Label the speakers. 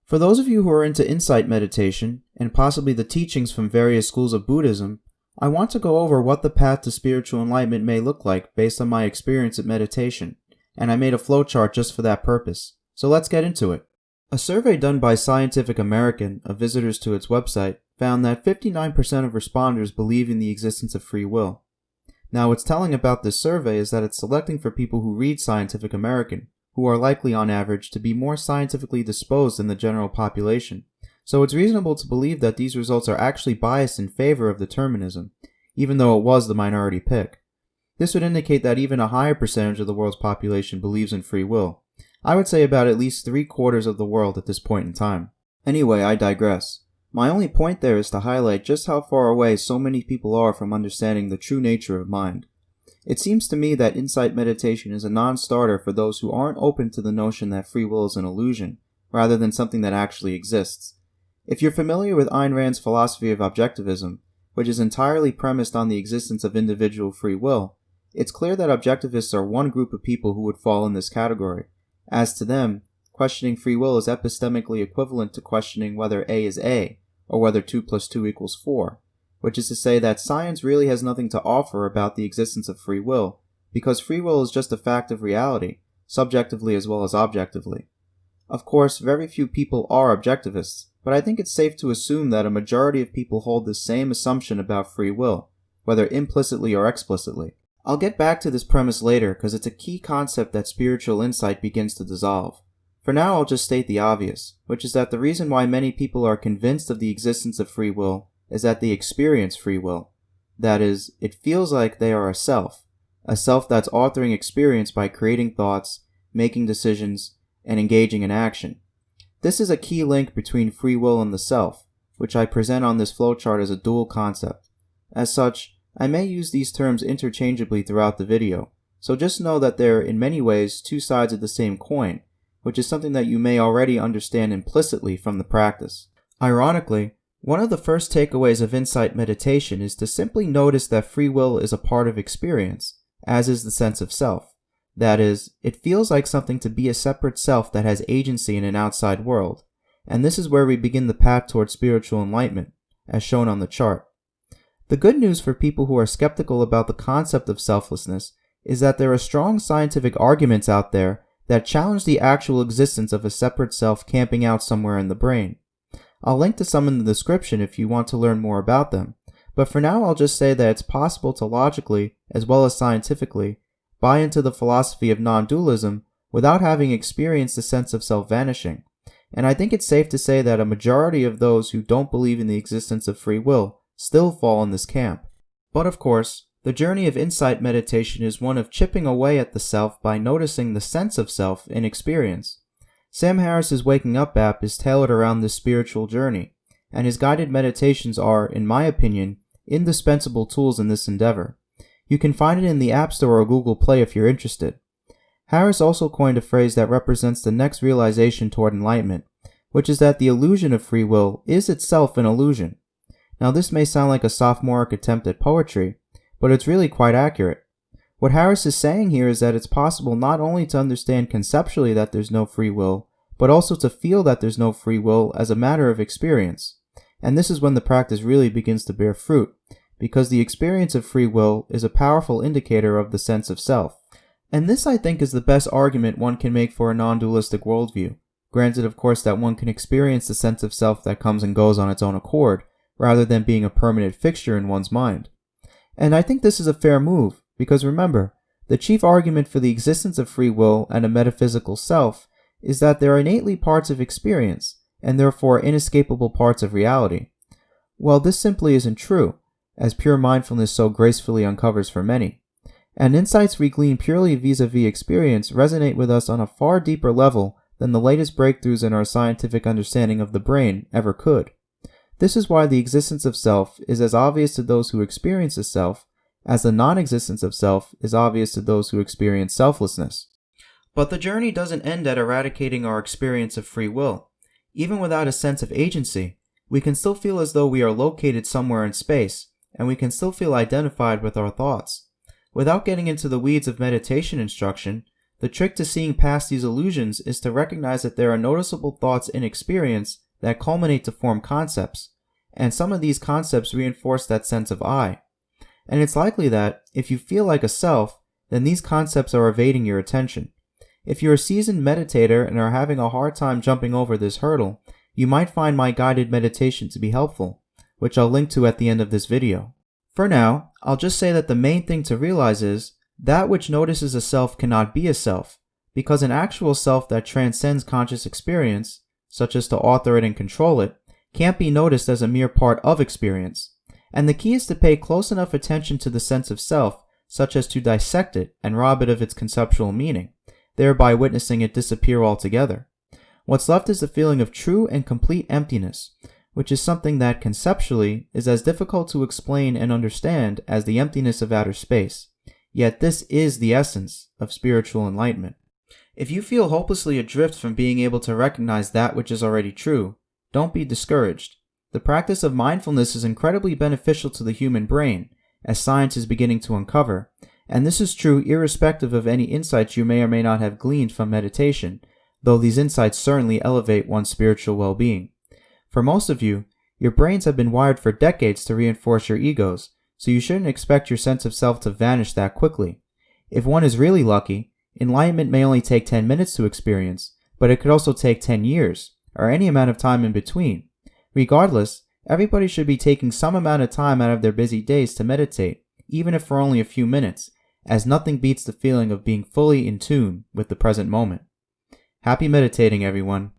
Speaker 1: For those of you who are into insight meditation, and possibly the teachings from various schools of Buddhism, I want to go over what the path to spiritual enlightenment may look like based on my experience at meditation, and I made a flowchart just for that purpose. So let's get into it. A survey done by Scientific American of visitors to its website found that 59% of responders believe in the existence of free will. Now, what's telling about this survey is that it's selecting for people who read Scientific American, who are likely on average to be more scientifically disposed than the general population. So it's reasonable to believe that these results are actually biased in favor of determinism, even though it was the minority pick. This would indicate that even a higher percentage of the world's population believes in free will. I would say about at least 3/4 of the world at this point in time. Anyway, I digress. My only point there is to highlight just how far away so many people are from understanding the true nature of mind. It seems to me that insight meditation is a non-starter for those who aren't open to the notion that free will is an illusion, rather than something that actually exists. If you're familiar with Ayn Rand's philosophy of objectivism, which is entirely premised on the existence of individual free will, it's clear that objectivists are one group of people who would fall in this category. As to them, questioning free will is epistemically equivalent to questioning whether A is A, or whether 2 + 2 = 4, which is to say that science really has nothing to offer about the existence of free will, because free will is just a fact of reality, subjectively as well as objectively. Of course, very few people are objectivists, but I think it's safe to assume that a majority of people hold the same assumption about free will, whether implicitly or explicitly. I'll get back to this premise later because it's a key concept that spiritual insight begins to dissolve. For now, I'll just state the obvious, which is that the reason why many people are convinced of the existence of free will is that they experience free will. That is, it feels like they are a self that's authoring experience by creating thoughts, making decisions, and engaging in action. This is a key link between free will and the self, which I present on this flowchart as a dual concept. As such, I may use these terms interchangeably throughout the video, so just know that they're in many ways two sides of the same coin, which is something that you may already understand implicitly from the practice. Ironically, one of the first takeaways of insight meditation is to simply notice that free will is a part of experience, as is the sense of self. That is, it feels like something to be a separate self that has agency in an outside world, and this is where we begin the path towards spiritual enlightenment, as shown on the chart. The good news for people who are skeptical about the concept of selflessness is that there are strong scientific arguments out there that challenge the actual existence of a separate self camping out somewhere in the brain. I'll link to some in the description if you want to learn more about them, but for now I'll just say that it's possible to logically, as well as scientifically, buy into the philosophy of non-dualism without having experienced the sense of self vanishing, and I think it's safe to say that a majority of those who don't believe in the existence of free will still fall in this camp. But of course, the journey of insight meditation is one of chipping away at the self by noticing the sense of self in experience. Sam Harris's Waking Up app is tailored around this spiritual journey, and his guided meditations are, in my opinion, indispensable tools in this endeavor. You can find it in the App Store or Google Play if you're interested. Harris also coined a phrase that represents the next realization toward enlightenment, which is that the illusion of free will is itself an illusion. Now, this may sound like a sophomoric attempt at poetry, but it's really quite accurate. What Harris is saying here is that it's possible not only to understand conceptually that there's no free will, but also to feel that there's no free will as a matter of experience. And this is when the practice really begins to bear fruit, because the experience of free will is a powerful indicator of the sense of self. And this, I think, is the best argument one can make for a non-dualistic worldview. Granted, of course, that one can experience the sense of self that comes and goes on its own accord, rather than being a permanent fixture in one's mind. And I think this is a fair move, because remember, the chief argument for the existence of free will and a metaphysical self is that they are innately parts of experience, and therefore inescapable parts of reality. Well, this simply isn't true, as pure mindfulness so gracefully uncovers for many. And insights we glean purely vis-a-vis experience resonate with us on a far deeper level than the latest breakthroughs in our scientific understanding of the brain ever could. This is why the existence of self is as obvious to those who experience a self as the non-existence of self is obvious to those who experience selflessness. But the journey doesn't end at eradicating our experience of free will. Even without a sense of agency, we can still feel as though we are located somewhere in space, and we can still feel identified with our thoughts. Without getting into the weeds of meditation instruction, The trick to seeing past these illusions is to recognize that there are noticeable thoughts in experience that culminate to form concepts, and some of these concepts reinforce that sense of I. And it's likely that, if you feel like a self, then these concepts are evading your attention. If you're a seasoned meditator and are having a hard time jumping over this hurdle, you might find my guided meditation to be helpful, which I'll link to at the end of this video. For now, I'll just say that the main thing to realize is, that which notices a self cannot be a self, because an actual self that transcends conscious experience, such as to author it and control it, can't be noticed as a mere part of experience. And the key is to pay close enough attention to the sense of self, such as to dissect it and rob it of its conceptual meaning, thereby witnessing it disappear altogether. What's left is the feeling of true and complete emptiness, which is something that conceptually is as difficult to explain and understand as the emptiness of outer space. Yet this is the essence of spiritual enlightenment. If you feel hopelessly adrift from being able to recognize that which is already true, don't be discouraged. The practice of mindfulness is incredibly beneficial to the human brain, as science is beginning to uncover, and this is true irrespective of any insights you may or may not have gleaned from meditation, though these insights certainly elevate one's spiritual well-being. For most of you, your brains have been wired for decades to reinforce your egos, so you shouldn't expect your sense of self to vanish that quickly. If one is really lucky, enlightenment may only take 10 minutes to experience, but it could also take 10 years, or any amount of time in between. Regardless, everybody should be taking some amount of time out of their busy days to meditate, even if for only a few minutes, as nothing beats the feeling of being fully in tune with the present moment. Happy meditating, everyone.